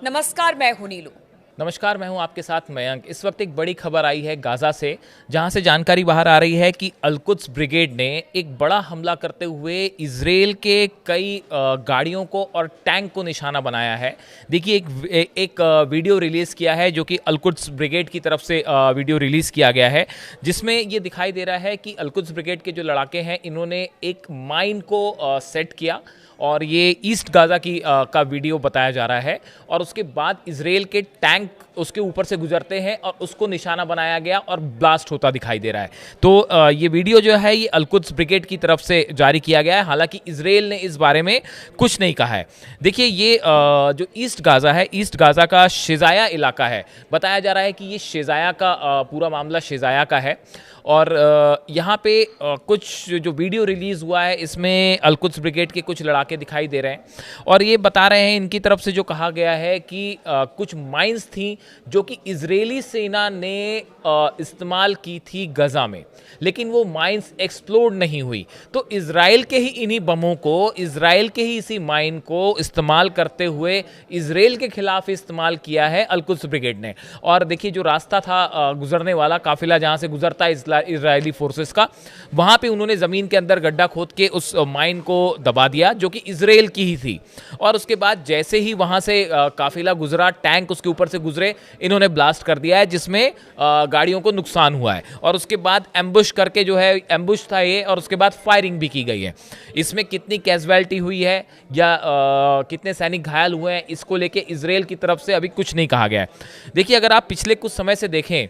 नमस्कार, मैं हूं नीलू। नमस्कार, मैं हूं आपके साथ मयंक। इस वक्त एक बड़ी खबर आई है गाज़ा से, जहां से जानकारी बाहर आ रही है कि अल-कुद्स ब्रिगेड ने एक बड़ा हमला करते हुए इजरायल के कई गाड़ियों को और टैंक को निशाना बनाया है। देखिए, एक वीडियो रिलीज़ किया है जो कि अल-कुद्स ब्रिगेड की तरफ से वीडियो रिलीज़ किया गया है, जिसमें ये दिखाई दे रहा है कि अल-कुद्स ब्रिगेड के जो लड़ाके हैं, इन्होंने एक माइन को सेट किया और ये ईस्ट गाज़ा का वीडियो बताया जा रहा है। और उसके बाद इजरायल के टैंक उसके ऊपर से गुजरते हैं और उसको निशाना बनाया गया और ब्लास्ट होता दिखाई दे रहा है। तो ये वीडियो जो है ये अल-कुद्स ब्रिगेड की तरफ से जारी किया गया है। हालांकि इजरायल ने इस बारे में कुछ नहीं कहा है। देखिए, ये जो ईस्ट गाज़ा है, ईस्ट गाज़ा का शेजाया इलाका है। बताया जा रहा है कि ये शेजाया का पूरा मामला शेजाया का है। और यहाँ पे कुछ जो वीडियो रिलीज़ हुआ है, इसमें अल-कुद्स ब्रिगेड के कुछ लड़ाके दिखाई दे रहे हैं और ये बता रहे हैं, इनकी तरफ से जो कहा गया है कि कुछ माइंस थी जो कि इजरायली सेना ने इस्तेमाल की थी गज़ा में, लेकिन वो माइंस एक्सप्लोड नहीं हुई। तो इजराइल के ही इन्हीं बमों को, इजराइल के ही इसी माइन को इस्तेमाल करते हुए इजराइल के खिलाफ इस्तेमाल किया है अल-कुद्स ब्रिगेड ने। और देखिए, जो रास्ता था गुजरने वाला, काफिला जहाँ से गुजरता है इजरायली फोर्सेस का, वहाँ पे उन्होंने ज़मीन के अंदर गड्ढा खोद के उस माइन को दबा दिया जो कि इजराइल की ही थी। और उसके बाद जैसे ही वहाँ से काफिला गुजरा, टैंक उसके ऊपर से गुजरे, इन्होंने ब्लास्ट कर दिया है, जिसमें गाड़ियों को नुकसान हुआ है। और उसके बाद एम्बुश करके, जो है एम्बुश था ये, और उसके बाद फायरिंग भी की गई है। इसमें कितनी कैजुअलिटी हुई है या कितने सैनिक घायल हुए हैं, इसको लेके इजराइल की तरफ से अभी कुछ नहीं कहा गया है। देखिए, अगर आप पिछले कुछ समय से देखें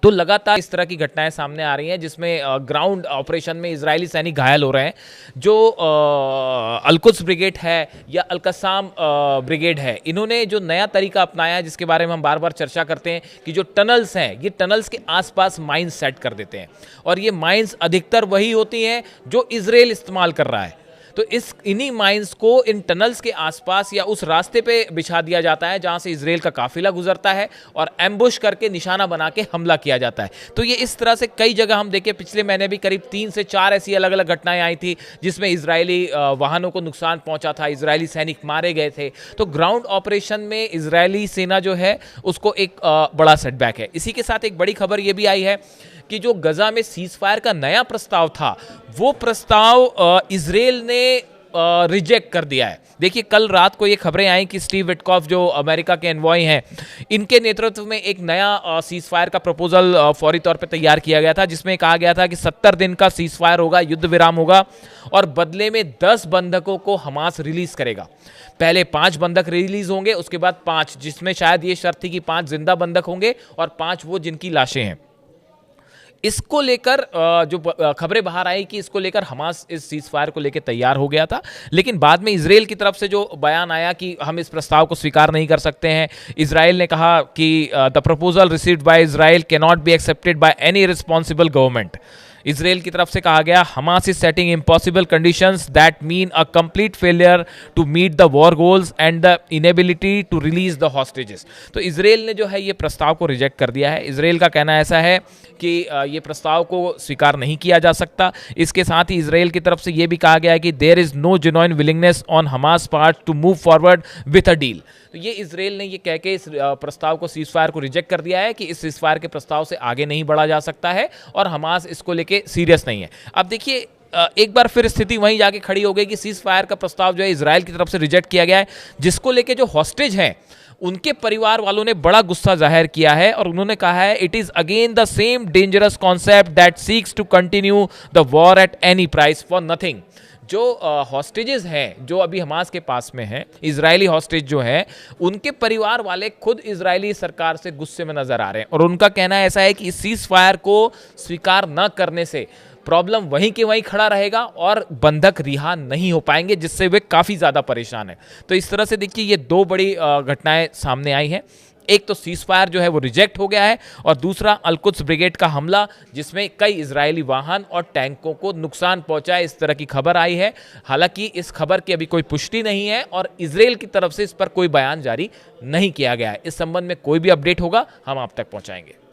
तो लगातार इस तरह की घटनाएं सामने आ रही हैं, जिसमें ग्राउंड ऑपरेशन में इजरायली सैनिक घायल हो रहे हैं। जो अल-कुद्स ब्रिगेड है या अल-कसाम ब्रिगेड है, इन्होंने जो नया तरीका अपनाया है, जिसके बारे में हम बार बार चर्चा करते हैं, कि जो टनल्स हैं, ये टनल्स के आसपास माइंस सेट कर देते हैं। और ये माइंस अधिकतर वही होती हैं जो इजरायल इस्तेमाल कर रहा है। तो इन्हीं माइंस को इन टनल्स के आसपास या उस रास्ते पे बिछा दिया जाता है जहां से इजरायल का काफिला गुजरता है, और एम्बुश करके निशाना बना के हमला किया जाता है। तो ये इस तरह से कई जगह हम देखें, पिछले महीने भी करीब 3 से 4 ऐसी अलग अलग घटनाएं आई थी, जिसमें इजरायली वाहनों को नुकसान पहुंचा था, इजरायली सैनिक मारे गए थे। तो ग्राउंड ऑपरेशन में इजरायली सेना जो है, उसको एक बड़ा सेटबैक है। इसी के साथ एक बड़ी खबर यह भी आई है कि जो गजा में सीज फायर का नया प्रस्ताव था, वो प्रस्ताव इजरायल ने रिजेक्ट कर दिया है। देखिए, कल रात को ये खबरें आई कि स्टीव विटकॉफ, जो अमेरिका के एनवॉय हैं, इनके नेतृत्व में एक नया सीज फायर का प्रपोजल फौरी तौर पे तैयार किया गया था, जिसमें कहा गया था कि 70 दिन का सीज फायर होगा, युद्ध विराम होगा, और बदले में 10 बंधकों को हमास रिलीज करेगा। पहले 5 बंधक रिलीज होंगे, उसके बाद 5, जिसमें शायद ये शर्त थी कि 5 जिंदा बंधक होंगे और 5 वो जिनकी लाशें हैं। इसको लेकर जो खबरें बाहर आई कि इसको लेकर हमास इस सीज फायर को लेकर तैयार हो गया था, लेकिन बाद में इजरायल की तरफ से जो बयान आया कि हम इस प्रस्ताव को स्वीकार नहीं कर सकते हैं। इजरायल ने कहा कि the proposal received by Israel can not be accepted by any responsible government. Israel की तरफ से कहा गया, Hamas is setting impossible conditions that mean a complete failure to meet the war goals and the inability to release the hostages. तो Israel ने जो है ये प्रस्ताव को रिजेक्ट कर दिया है। इजरायल का कहना ऐसा है कि ये प्रस्ताव को स्वीकार नहीं किया जा सकता। इसके साथ ही इजरायल की तरफ से ये भी कहा गया है कि there is no genuine willingness on Hamas part to move forward with a deal. तो ये इजरायल ने ये कह के इस प्रस्ताव को, सीज फायर को रिजेक्ट कर दिया है कि इस सीज फायर के प्रस्ताव से आगे नहीं बढ़ा जा सकता है और हमास इसको लेके सीरियस नहीं है। अब देखिए, एक बार फिर स्थिति वहीं जाके खड़ी हो गई कि सीज फायर का प्रस्ताव जो है इजरायल की तरफ से रिजेक्ट किया गया है, जिसको लेके जो हॉस्टेज हैं, उनके परिवार वालों ने बड़ा गुस्सा जाहिर किया है और उन्होंने कहा है, it is again the same dangerous concept that seeks to continue the war at any price for nothing. जो हॉस्टेजेस हैं, जो अभी हमास के पास में हैं, इजरायली हॉस्टेज जो है, उनके परिवार वाले खुद इजरायली सरकार से गुस्से में नजर आ रहे हैं और उनका कहना ऐसा है कि इस सीज फायर को स्वीकार न करने से प्रॉब्लम वहीं के वहीं खड़ा रहेगा और बंधक रिहा नहीं हो पाएंगे, जिससे वे काफ़ी ज़्यादा परेशान हैं। तो इस तरह से देखिए, ये 2 बड़ी घटनाएं सामने आई हैं। एक तो सीज फायर जो है वो रिजेक्ट हो गया है, और दूसरा अल-कुद्स ब्रिगेड का हमला, जिसमें कई इजरायली वाहन और टैंकों को नुकसान पहुंचा है, इस तरह की खबर आई है। हालांकि इस खबर की अभी कोई पुष्टि नहीं है और इजरायल की तरफ से इस पर कोई बयान जारी नहीं किया गया है। इस संबंध में कोई भी अपडेट होगा, हम आप तक पहुंचाएंगे।